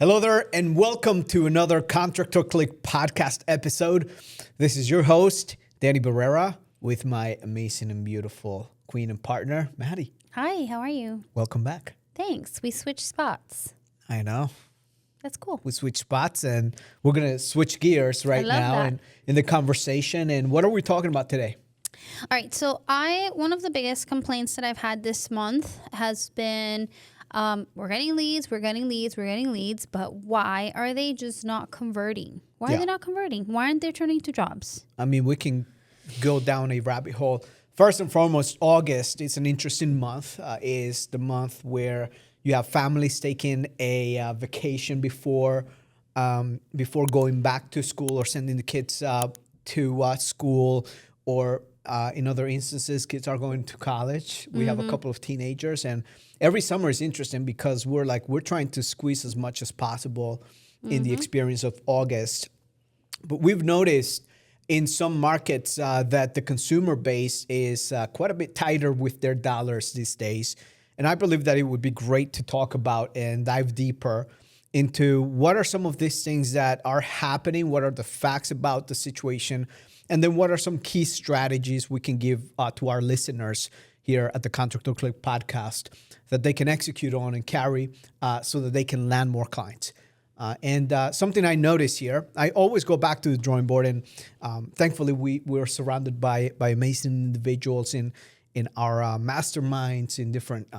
Hello there, and welcome to another Contractor Click podcast episode. This is your host, Danny Barrera, with my amazing and beautiful queen and partner, Mady. Hi, how are you? Welcome back. Thanks. We switched spots. I know. That's cool. We switched spots, and we're going to switch gears right now in the conversation. And what are we talking about today? All right. So one of the biggest complaints that I've had this month has been we're getting leads, but why are they just not converting? Why are they not converting? Why aren't they turning to jobs? I mean, we can go down a rabbit hole. First and foremost, August is an interesting month. Is the month where you have families taking a vacation before going back to school or sending the kids to school, or in other instances, kids are going to college. We have a couple of teenagers, and every summer is interesting because we're trying to squeeze as much as possible in the experience of August. But we've noticed in some markets that the consumer base is quite a bit tighter with their dollars these days. And I believe that it would be great to talk about and dive deeper into what are some of these things that are happening, what are the facts about the situation, and then what are some key strategies we can give to our listeners here at the Contractor Click podcast that they can execute on and carry so that they can land more clients. And something I notice here, I always go back to the drawing board, and thankfully we're surrounded by amazing individuals in our masterminds, in different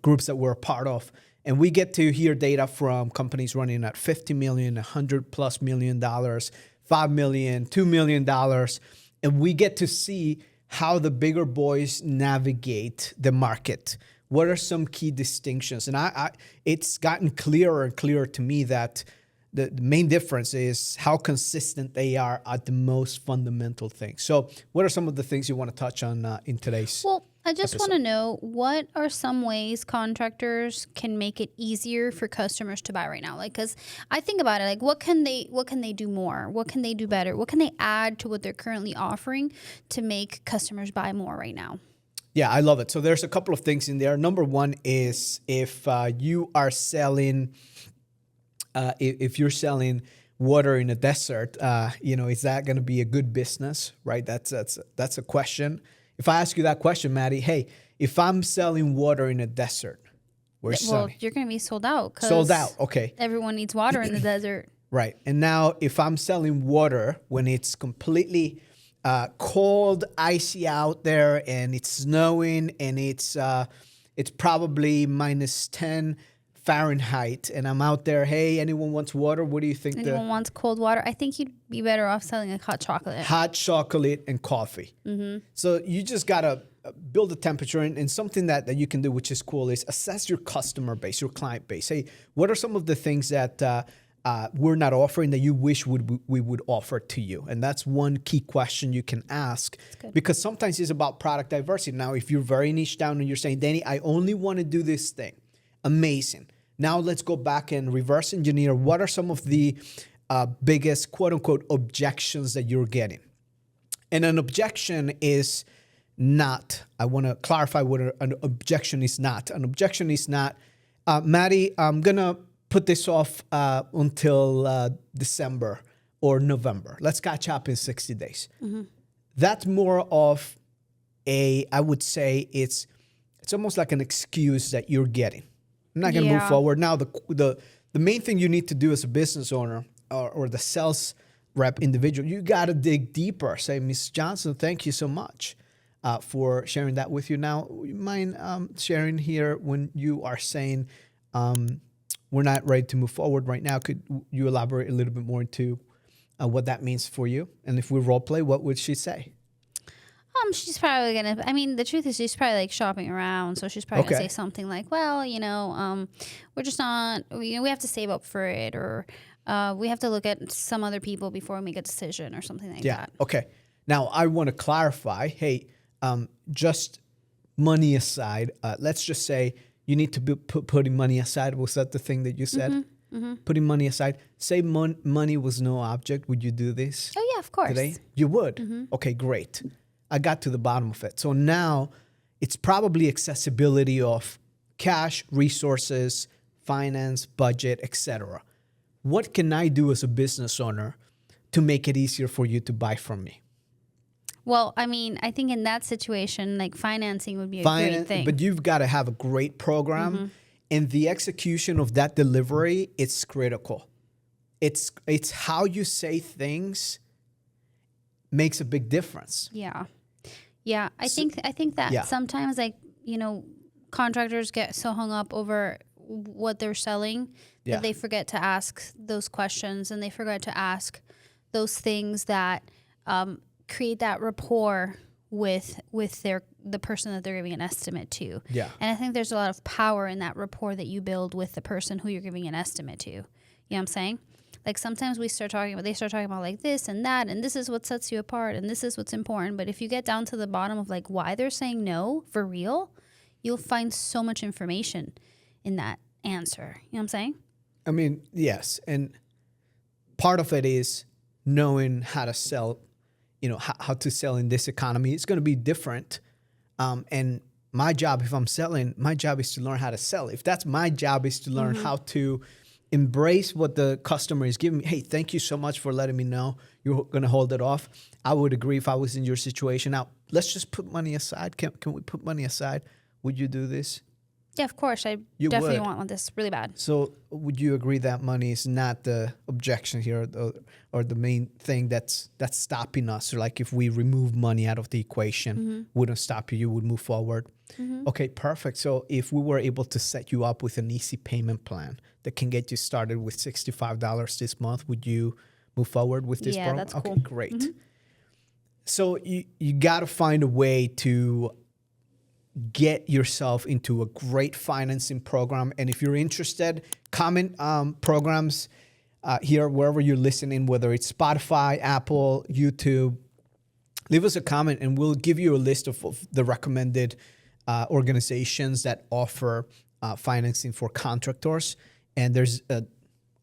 groups that we're a part of. And we get to hear data from companies running at $50 million, $100+ million, $5 million, $2 million. And we get to see how the bigger boys navigate the market. What are some key distinctions? And it's gotten clearer and clearer to me that the main difference is how consistent they are at the most fundamental things. So what are some of the things you want to touch on in today's I just episode? want to know, what are some ways contractors can make it easier for customers to buy right now? Like, because I think about it, like, what can they do more? What can they do better? What can they add to what they're currently offering to make customers buy more right now? Yeah, I love it. So there's a couple of things in there. Number one is if you are selling, if you're selling water in a desert, is that going to be a good business, right? That's a question. If I ask you that question, Mady, hey, if I'm selling water in a desert, where's sunny? You're going to be sold out. Sold out, okay. Everyone needs water in the desert. Right. And now if I'm selling water when it's completely cold, icy out there, and it's snowing, and it's probably -10 Fahrenheit, and I'm out there, hey, anyone wants water? What do you think? Anyone wants cold water? I think you'd be better off selling like hot chocolate. Hot chocolate and coffee. So you just got to build the temperature, and something that you can do, which is cool, is assess your customer base, your client base. Hey, what are some of the things that we're not offering that you wish we would offer to you? And that's one key question you can ask, because sometimes it's about product diversity. Now, if you're very niche down and you're saying, Danny, I only want to do this thing, amazing. Now let's go back and reverse engineer. What are some of the biggest quote unquote objections that you're getting? And an objection is not, I want to clarify what an objection is not. An objection is not, Mady, I'm going to put this off until December or November. Let's catch up in 60 days. That's more of I would say it's almost like an excuse that you're getting. I'm not going to move forward. Now, the main thing you need to do as a business owner or the sales rep individual, you got to dig deeper. Say, Ms. Johnson, thank you so much for sharing that with you. Now, you mind sharing here when you are saying we're not ready to move forward right now? Could you elaborate a little bit more into what that means for you? And if we role play, what would she say? She's probably gonna. I mean, the truth is, she's probably like shopping around, so she's probably gonna say something like, "Well, we're just not. We have to save up for it, or we have to look at some other people before we make a decision, or something like that." Okay. Now, I want to clarify. Hey, just money aside. Let's just say you need to be putting money aside. Was that the thing that you said? Putting money aside. Say money was no object. Would you do this? Oh yeah, of course. Today? You would. Okay, great. I got to the bottom of it. So now it's probably accessibility of cash, resources, finance, budget, etc. What can I do as a business owner to make it easier for you to buy from me? Well, I mean, I think in that situation, like financing would be a great thing. But you've got to have a great program, and the execution of that delivery, it's critical. It's how you say things makes a big difference. Yeah. Yeah. I think that sometimes, like, contractors get so hung up over what they're selling that they forget to ask those questions, and they forget to ask those things that create that rapport with the person that they're giving an estimate to. Yeah. And I think there's a lot of power in that rapport that you build with the person who you're giving an estimate to. You know what I'm saying? Like sometimes they start talking about like this and that, and this is what sets you apart, and this is what's important. But if you get down to the bottom of like why they're saying no for real, you'll find so much information in that answer. You know what I'm saying? I mean, yes. And part of it is knowing how to sell, how to sell in this economy. It's going to be different. And my job, if I'm selling, my job is to learn how to sell. If that's my job, is to learn how to embrace what the customer is giving me. Hey, thank you so much for letting me know you're going to hold it off. I would agree if I was in your situation. Now, let's just put money aside. Can we put money aside? Would you do this? Yeah, of course. I definitely want this really bad. So would you agree that money is not the objection here, or the main thing that's stopping us? Or like if we remove money out of the equation, wouldn't stop you, you would move forward. Okay, perfect. So if we were able to set you up with an easy payment plan that can get you started with $65 this month, would you move forward with this program? That's cool. Okay, great. So you got to find a way to get yourself into a great financing program. And if you're interested, comment programs here, wherever you're listening, whether it's Spotify, Apple, YouTube, leave us a comment and we'll give you a list of the recommended organizations that offer financing for contractors. And there's a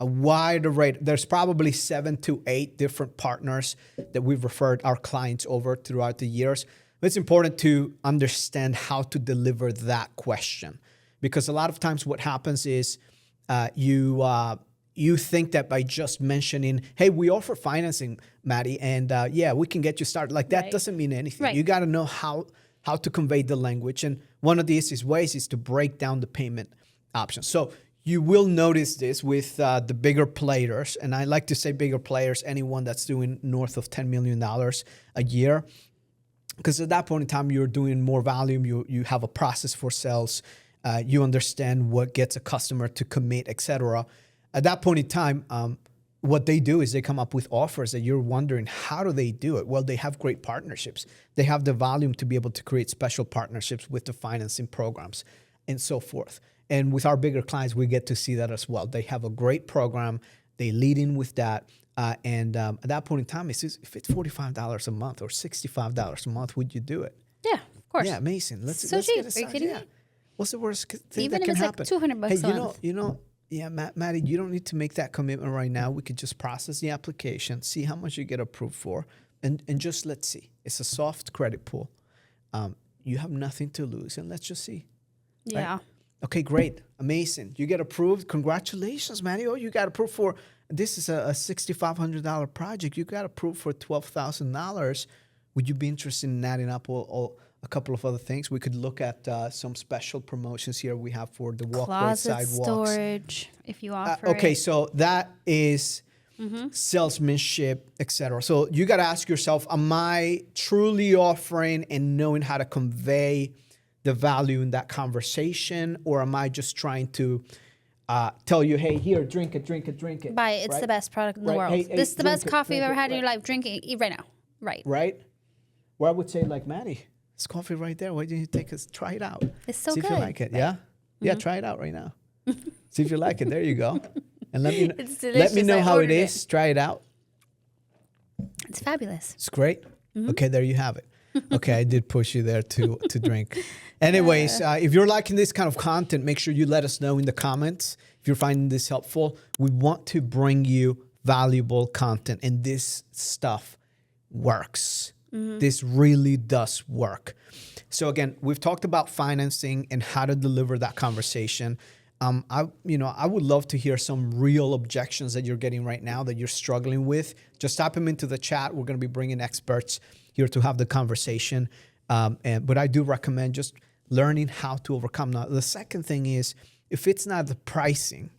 wide array. There's probably 7 to 8 different partners that we've referred our clients over throughout the years. It's important to understand how to deliver that question, because a lot of times what happens is you think that by just mentioning, hey, we offer financing, Mady, and we can get you started. Like that doesn't mean anything. Right. You got to know how to convey the language. And one of the easiest ways is to break down the payment options. So you will notice this with the bigger players. And I like to say bigger players, anyone that's doing north of $10 million a year. Because at that point in time, you're doing more volume. You have a process for sales. You understand what gets a customer to commit, etc. At that point in time, what they do is they come up with offers that you're wondering, how do they do it? Well, they have great partnerships. They have the volume to be able to create special partnerships with the financing programs and so forth. And with our bigger clients, we get to see that as well. They have a great program. They lead in with that. And at that point in time, if it's $45 a month or $65 a month, would you do it? Yeah, of course. Yeah, amazing. Let's cheap. get it. Are you kidding me? What's the worst thing Even that if can it's happen? like $200 a month. Mady, you don't need to make that commitment right now. We could just process the application, see how much you get approved for, and just let's see. It's a soft credit pool. You have nothing to lose, and let's just see. Yeah. Right? Okay, great. Amazing. You get approved. Congratulations, Mady. Oh, you got approved for, this is a $6,500 project. You got approved for $12,000. Would you be interested in adding up a couple of other things? We could look at some special promotions here we have for the walkway sidewalks. Storage, if you offer Okay, so that is salesmanship, etc. So you got to ask yourself, am I truly offering and knowing how to convey the value in that conversation, or am I just trying to tell you, hey, here, drink it. Buy it. It's the best product in the world. Hey, this is the best coffee you've ever had in your life. Drink it. Eat right now. Right. Where I would say, like, Mady, it's coffee right there. Why didn't you try it out? It's so See good. if you like it. Yeah? Yeah, try it out right now. See if you like it. There you go. And let me let me know how it is. Try it out. It's fabulous. It's great. Okay, there you have it. Okay, I did push you there to drink. Anyways, if you're liking this kind of content, make sure you let us know in the comments if you're finding this helpful. We want to bring you valuable content, and this stuff works. This really does work. So again, we've talked about financing and how to deliver that conversation. I would love to hear some real objections that you're getting right now that you're struggling with. Just type them into the chat. We're going to be bringing experts here to have the conversation. But I do recommend just learning how to overcome. Now, the second thing is, if it's not the pricing,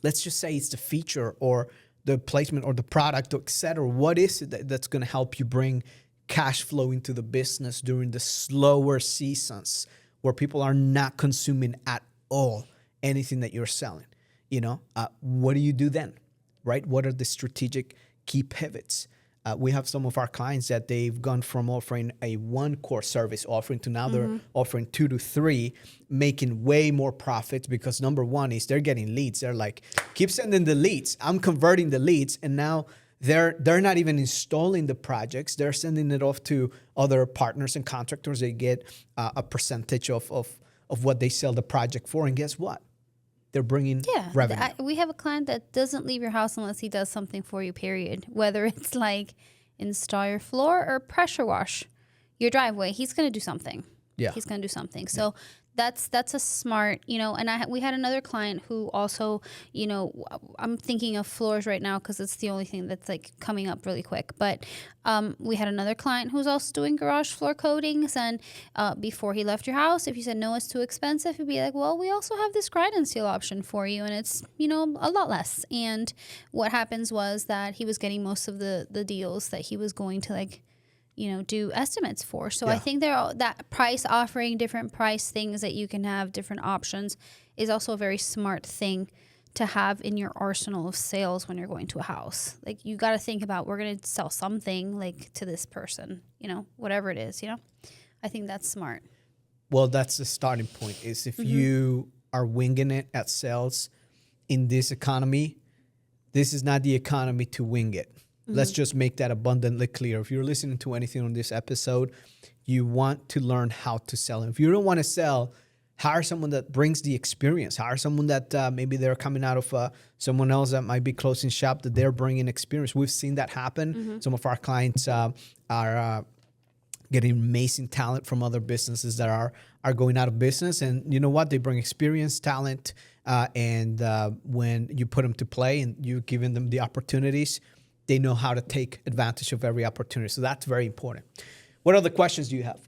let's just say it's the feature or the placement or the product, et cetera. What is it that's going to help you bring cash flow into the business during the slower seasons where people are not consuming at all anything that you're selling? What do you do then, right? What are the strategic key pivots? We have some of our clients that they've gone from offering a one core service offering to now they're offering 2 to 3, making way more profits because number one is they're getting leads. They're like, keep sending the leads. I'm converting the leads. And now they're not even installing the projects. They're sending it off to other partners and contractors. They get a percentage of what they sell the project for. And guess what? They're bringing revenue. We have a client that doesn't leave your house unless he does something for you, period. Whether it's like install your floor or pressure wash your driveway, he's going to do something. Yeah. He's going to do something. So that's a smart, and we had another client who also, I'm thinking of floors right now because it's the only thing that's like coming up really quick. But we had another client who's also doing garage floor coatings. And before he left your house, if you said, no, it's too expensive, he'd be like, well, we also have this grind and seal option for you. And it's, a lot less. And what happens was that he was getting most of the deals that he was going to do estimates for. So I think that price offering different price things that you can have different options is also a very smart thing to have in your arsenal of sales when you're going to a house. Like you got to think about, we're going to sell something like to this person, whatever it is, I think that's smart. Well, that's the starting point is if you are winging it at sales in this economy, this is not the economy to wing it. Let's just make that abundantly clear. If you're listening to anything on this episode, you want to learn how to sell. And if you don't want to sell, hire someone that brings the experience. Hire someone that maybe they're coming out of someone else that might be closing shop that they're bringing experience. We've seen that happen. Some of our clients are getting amazing talent from other businesses that are going out of business. And you know what? They bring experience, talent, and when you put them to play and you're giving them the opportunities, they know how to take advantage of every opportunity. So that's very important. What other questions do you have?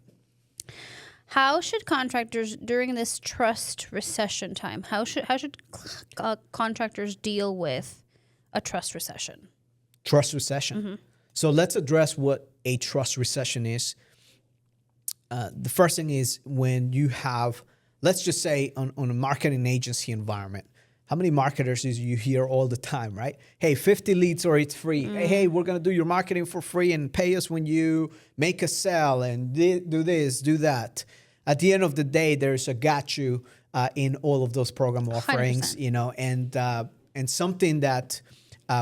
How should contractors during this trust recession time? How should contractors deal with a trust recession? Trust recession. So let's address what a trust recession is. The first thing is when you have, let's just say on a marketing agency environment. How many marketers do you hear all the time, right? Hey, 50 leads or it's free. Hey, we're going to do your marketing for free and pay us when you make a sale and do this, do that. At the end of the day, there's a got you in all of those program offerings, 100%. And something that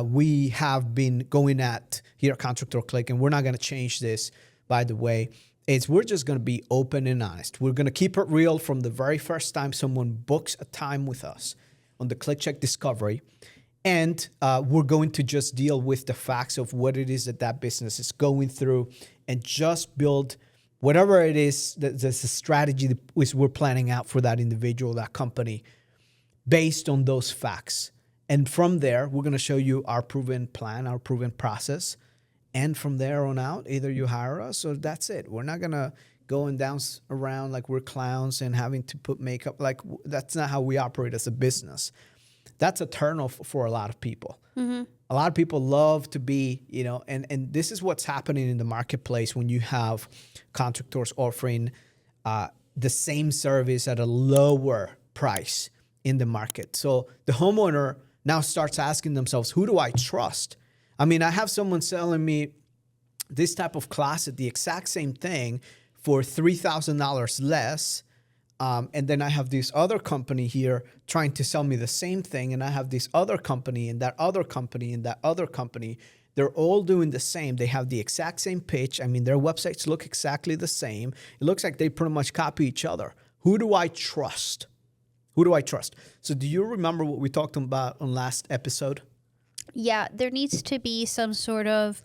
we have been going at here at Contractor Click, and we're not going to change this, by the way, is we're just going to be open and honest. We're going to keep it real from the very first time someone books a time with us on the Click Check Discovery. And we're going to just deal with the facts of what it is that business is going through and just build whatever it is that's a strategy that we're planning out for that individual, that company, based on those facts. And from there, we're going to show you our proven plan, our proven process. And from there on out, either you hire us or that's it. We're not going to go and dance around like we're clowns and having to put makeup. Like that's not how we operate as a business. That's a turnoff for a lot of people. A lot of people love to be, and this is what's happening in the marketplace when you have contractors offering the same service at a lower price in the market. So the homeowner now starts asking themselves, who do I trust? I mean, I have someone selling me this type of class at the exact same thing for $3,000 less. And then I have this other company here trying to sell me the same thing. And I have this other company and that other company and that other company. They're all doing the same. They have the exact same pitch. I mean, their websites look exactly the same. It looks like they pretty much copy each other. Who do I trust? Who do I trust? So do you remember what we talked about on last episode? Yeah, there needs to be some sort of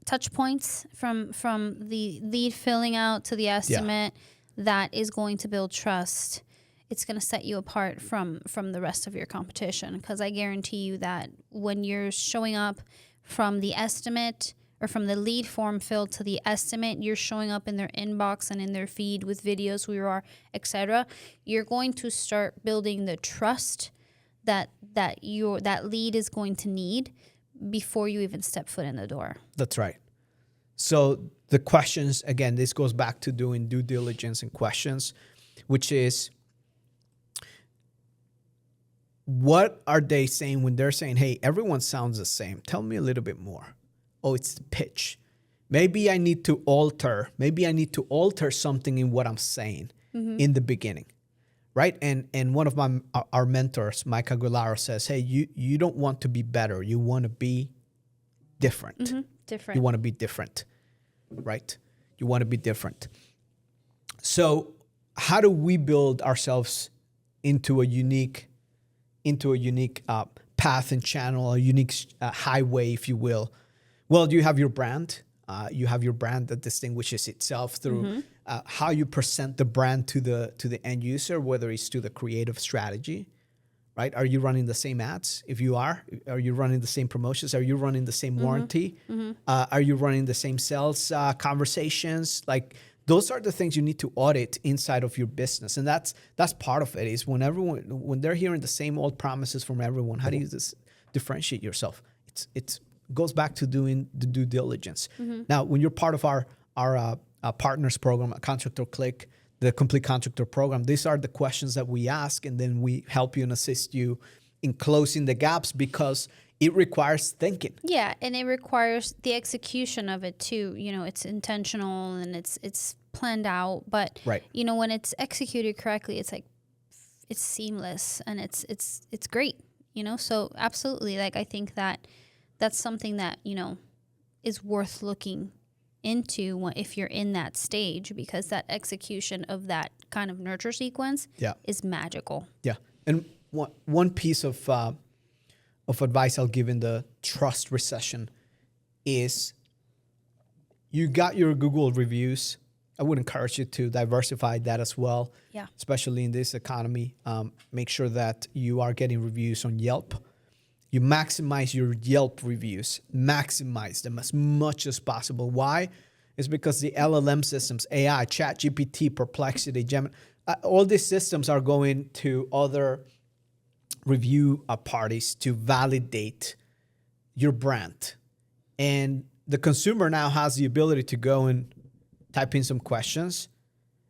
touch points from the lead filling out to the estimate that is going to build trust. it's going to set you apart from the rest of your competition. Because I guarantee you that when you're showing up from the estimate or from the lead form filled to the estimate, you're showing up in their inbox and in their feed with videos, who you are, etc. You're going to start building the trust that lead is going to need before you even step foot in the door. That's right. So the questions, again, this goes back to doing due diligence and questions, which is, what are they saying when they're saying, hey, everyone sounds the same? Tell me a little bit more. Oh, it's the pitch. Maybe I need to alter something in what I'm saying in the beginning, right? And one of our mentors, Mike Aguilera, says, hey, you don't want to be better. You want to be different. Different. You want to be different, right? You want to be different. So how do we build ourselves into a unique path and channel, a unique highway, if you will? Well, you have your brand. You have your brand that distinguishes itself through how you present the brand to the end user, whether it's to the creative strategy, right? Are you running the same ads? If you are you running the same promotions? Are you running the same warranty? Are you running the same sales conversations? Like, those are the things you need to audit inside of your business, and that's part of it. Is when they're hearing the same old promises from everyone, how do you differentiate yourself? It's goes back to doing the due diligence. Now, when you're part of our partners program, Contractor Click, the complete contractor program, these are the questions that we ask, and then we help you and assist you in closing the gaps, because it requires thinking. Yeah, and it requires the execution of it too. You know, it's intentional and it's planned out, but right. You know, when it's executed correctly, it's like it's seamless and it's great. You know, so absolutely, like I think that's something that, you know, is worth looking into if you're in that stage, because that execution of that kind of nurture sequence is magical. Yeah, and one piece of advice I'll give in the trust recession is, you got your Google reviews. I would encourage you to diversify that as well. Yeah. Especially in this economy. Make sure that you are getting reviews on Yelp. You maximize your Yelp reviews. Maximize them as much as possible. Why? It's because the LLM systems, AI, ChatGPT, Perplexity, Gemini, all these systems are going to other review parties to validate your brand. And the consumer now has the ability to go and type in some questions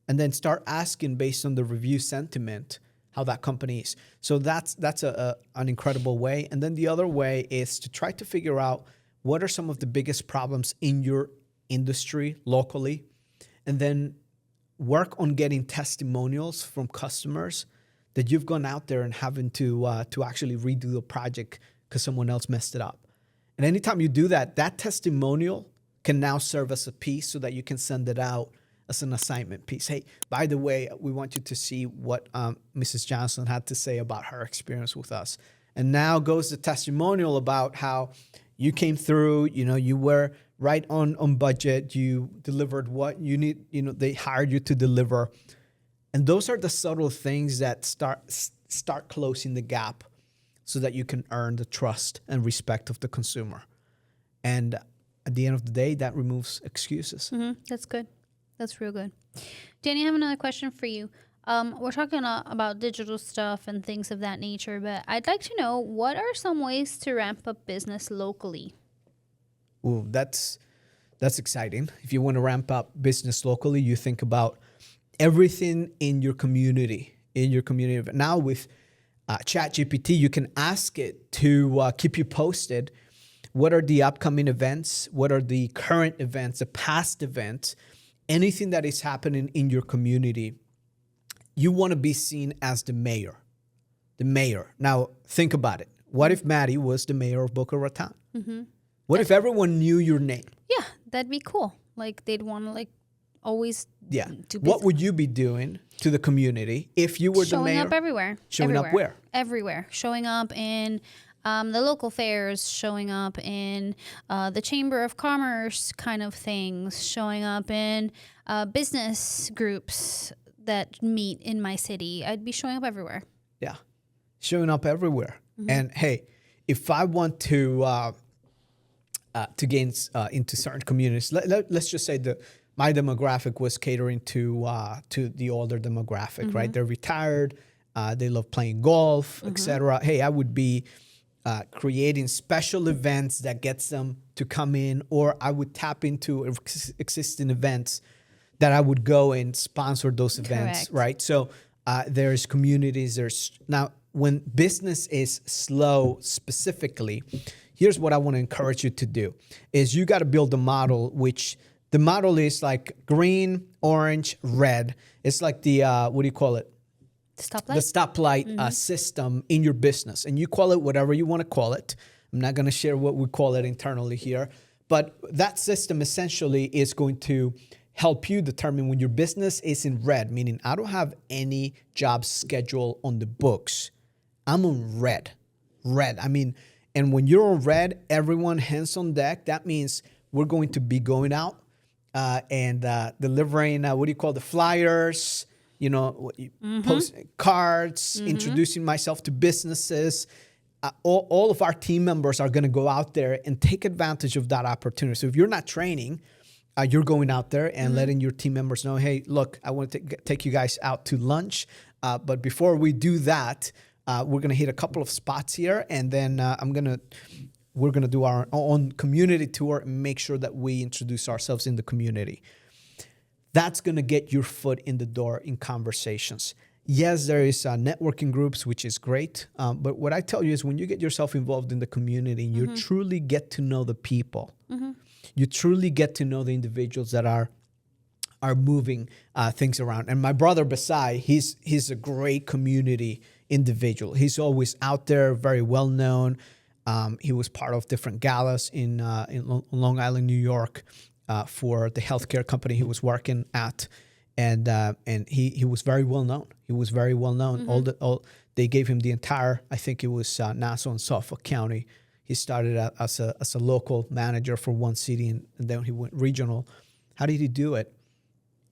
and then start asking based on the review sentiment how that company is. So that's an incredible way. And then the other way is to try to figure out what are some of the biggest problems in your industry locally, and then work on getting testimonials from customers that you've gone out there and having to actually redo the project because someone else messed it up. And anytime you do that, that testimonial can now serve as a piece so that you can send it out as an assignment piece. Hey, by the way, we want you to see what Mrs. Johnson had to say about her experience with us. And now goes the testimonial about how you came through, you were right on budget, you delivered what you need, they hired you to deliver. And those are the subtle things that start closing the gap so that you can earn the trust and respect of the consumer. And at the end of the day, that removes excuses. That's good. That's real good. Danny, I have another question for you. We're talking about digital stuff and things of that nature, but I'd like to know, what are some ways to ramp up business locally? Ooh, that's exciting. If you want to ramp up business locally, you think about everything in your community. Now with ChatGPT, you can ask it to keep you posted. What are the upcoming events? What are the current events, the past events, anything that is happening in your community? You want to be seen as the mayor. Now, think about it. What if Mady was the mayor of Boca Raton? What if everyone knew your name? Yeah, that'd be cool. Like, they'd want to, always do business. What would you be doing to the community if you were the mayor? Showing up everywhere. Showing up where? Everywhere. Showing up in the local fairs, showing up in the Chamber of Commerce kind of things, showing up in business groups, that meet in my city, I'd be showing up everywhere. Yeah, showing up everywhere. And hey, if I want to get into certain communities, let's just say that my demographic was catering to the older demographic, right? They're retired, they love playing golf, etc. Hey, I would be creating special events that gets them to come in, or I would tap into existing events that I would go and sponsor those events, Correct. right? So there's communities. Now when business is slow specifically, here's what I want to encourage you to do: is you got to build a model, which the model is like green, orange, red. It's like the what do you call it? Stoplight. The stoplight system in your business, and you call it whatever you want to call it. I'm not going to share what we call it internally here, but that system essentially is going to help you determine when your business is in red, meaning I don't have any job schedule on the books. I'm on red. I mean, and when you're on red, everyone hands on deck. That means we're going to be going out and delivering, what do you call the flyers? Post cards, introducing myself to businesses. All of our team members are going to go out there and take advantage of that opportunity. So if you're not training, you're going out there and letting your team members know, hey, look, I want to take you guys out to lunch. But before we do that, we're going to hit a couple of spots here. And then we're going to do our own community tour and make sure that we introduce ourselves in the community. That's going to get your foot in the door in conversations. Yes, there is networking groups, which is great. But what I tell you is when you get yourself involved in the community, you truly get to know the people. You truly get to know the individuals that are moving things around. And my brother Basai, he's a great community individual. He's always out there, very well known. He was part of different galas in Long Island, New York, for the healthcare company he was working at, and he was very well known. He was very well known. They gave him the entire, I think it was Nassau and Suffolk County. He started out as a local manager for one city, and then he went regional. How did he do it?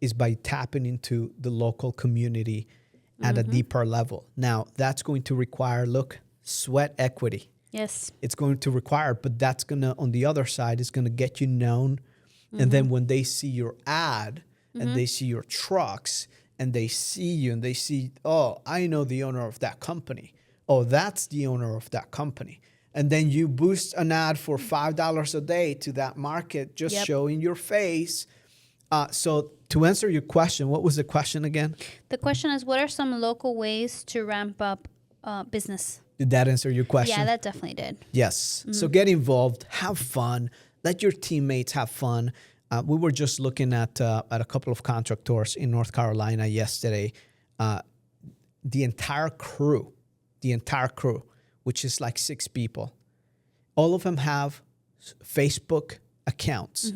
Is by tapping into the local community at a deeper level. Now, that's going to require, sweat equity. Yes. It's going to require, but that's going to, on the other side, is going to get you known. And then when they see your ad and they see your trucks and they see you and they see, oh, I know the owner of that company. Oh, that's the owner of that company. And then you boost an ad for $5 a day to that market, just showing your face. So to answer your question, what was the question again? The question is, what are some local ways to ramp up business? Did that answer your question? Yeah, that definitely did. Yes. So get involved, have fun, let your teammates have fun. We were just looking at a couple of contractors in North Carolina yesterday. The entire crew, which is like 6 people, all of them have Facebook accounts.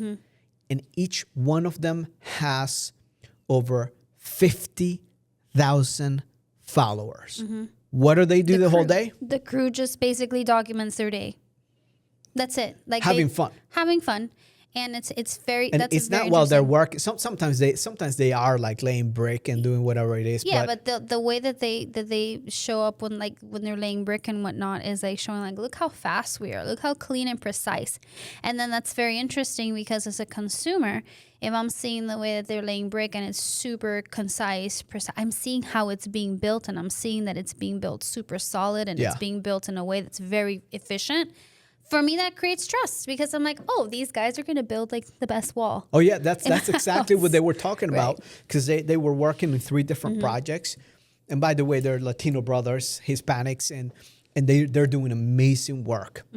And each one of them has over 50,000 followers. What do they do the whole day? The crew just basically documents their day. That's it. Like having fun. And it's very. And that's it's very not while they're working. Sometimes they are like laying brick and doing whatever it is. Yeah, but the way that they show up when they're laying brick and whatnot is like showing like, look how fast we are, look how clean and precise. And then that's very interesting because as a consumer, if I'm seeing the way that they're laying brick and it's super concise, precise, I'm seeing how it's being built, and I'm seeing that it's being built super solid and it's being built in a way that's very efficient. For me, that creates trust because I'm like, oh, these guys are going to build like the best wall. Oh, yeah, that's exactly what they were talking about because they were working in 3 different projects. And by the way, they're Latino brothers, Hispanics, and they're doing amazing work.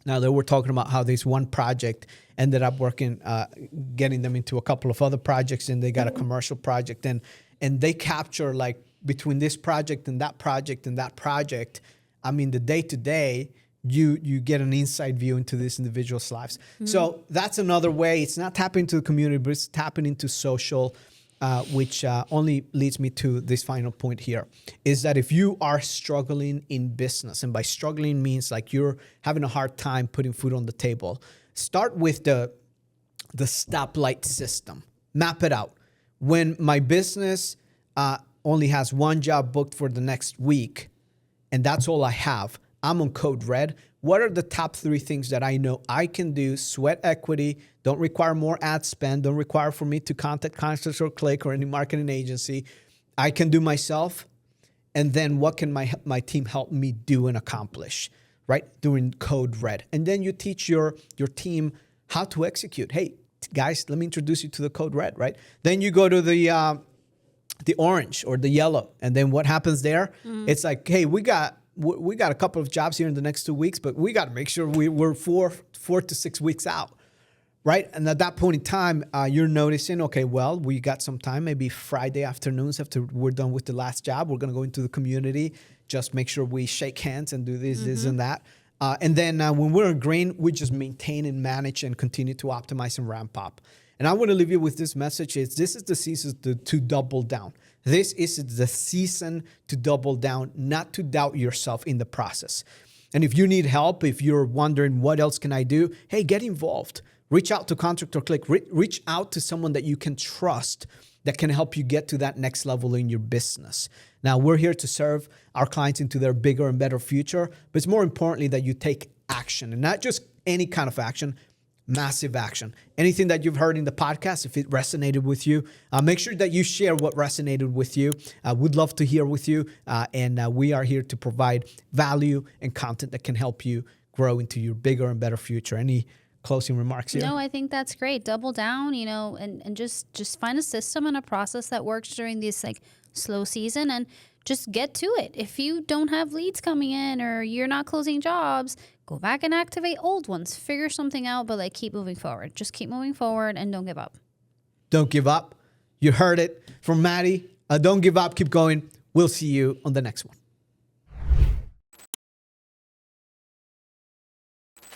Now, they were talking about how this one project ended up working, getting them into a couple of other projects, and they got a commercial project. And they capture like between this project and that project and that project, I mean, the day-to-day, you get an inside view into these individuals' lives. So that's another way. It's not tapping into the community, but it's tapping into social, which only leads me to this final point here, is that if you are struggling in business, and by struggling means like you're having a hard time putting food on the table, start with the stoplight system. Map it out. When my business only has one job booked for the next week, and that's all I have. I'm on code red. What are the top 3 things that I know I can do? Sweat equity, don't require more ad spend, don't require for me to contact Contractor Click or any marketing agency. I can do myself. And then what can my team help me do and accomplish, right? Doing code red. And then you teach your team how to execute. Hey, guys, let me introduce you to the code red, right? Then you go to the orange or the yellow. And then what happens there? It's like, hey, we got a couple of jobs here in the next 2 weeks, but we got to make sure we're 4 to 6 weeks out, right? And at that point in time, you're noticing, okay, well, we got some time, maybe Friday afternoons after we're done with the last job, we're going to go into the community, just make sure we shake hands and do this and that. And then when we're in green, we just maintain and manage and continue to optimize and ramp up. And I want to leave you with this message: this is the season to double down. This is the season to double down, not to doubt yourself in the process. And if you need help, if you're wondering what else can I do, hey, get involved. Reach out to Contractor Click. Reach out to someone that you can trust that can help you get to that next level in your business. Now, we're here to serve our clients into their bigger and better future, but it's more importantly that you take action, and not just any kind of action, massive action. Anything that you've heard in the podcast, if it resonated with you, make sure that you share what resonated with you. We'd love to hear with you, and we are here to provide value and content that can help you grow into your bigger and better future. Any closing remarks here? No, I think that's great. Double down, and just find a system and a process that works during this like slow season, and just get to it. If you don't have leads coming in or you're not closing jobs, go back and activate old ones. Figure something out, but like keep moving forward. Just keep moving forward and don't give up. Don't give up. You heard it from Mady. Don't give up. Keep going. We'll see you on the next one.